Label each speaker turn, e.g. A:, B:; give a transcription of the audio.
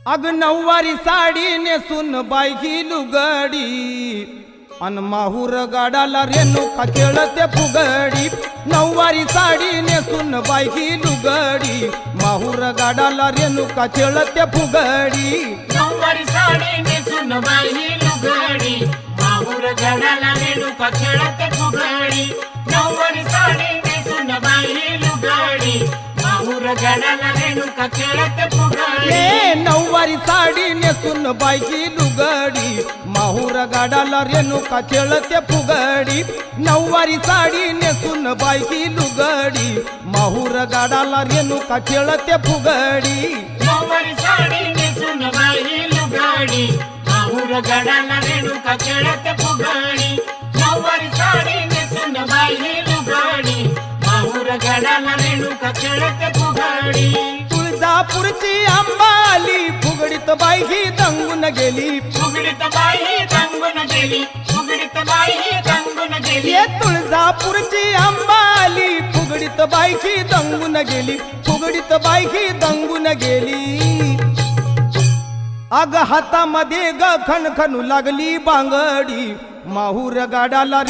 A: अग नऊवारी साडी नेसून बायकी लुगडी अन माहूर गाडाला रेणुका खेळते फुगडी। नऊवारी साडी नेसून बायकी लुगडी माहूर गाडाला रेणुका खेळते फुगडी।
B: नऊवारी साडी नेसून बायकी लुगडी माहूर गाडाला रेणुका खेळते फुगडी। नऊवारी साडी नेसून बायकी लुगडी माहूर गाडाला रेणुका खेळते फुगडी।
A: नऊवारी साडी नेसून बायकी लुगडी माहूर गाडाला रेणुका खेळते फुगडी। नऊवारी साडी नेसून बायकी लुगडी माहूर गाडाला रेणुका खेळते फुगडी।
B: नऊवारी साडी नेसून बायकी लुगडी माहूर गाडाला रेणुका खेळते फुगडी। नऊवारी साडी नेसून बायकी लुगडी माहूर गाडाला रेणुका खेळते फुगडी।
A: तुळजापूरची अंबाली फुगडीत बायकी दंगून गेली।
B: फुगडीत बाई दंगून गेली। फुगडीत बाई दंगून गेली।
A: ये तुळजापूरची अंबाली फुगडीत बायकी दंगून गेली। फुगडीत बायकी दंगून गेली। अग हातामध्ये ग खणखणू लागली बांगडी माहूर गाडाला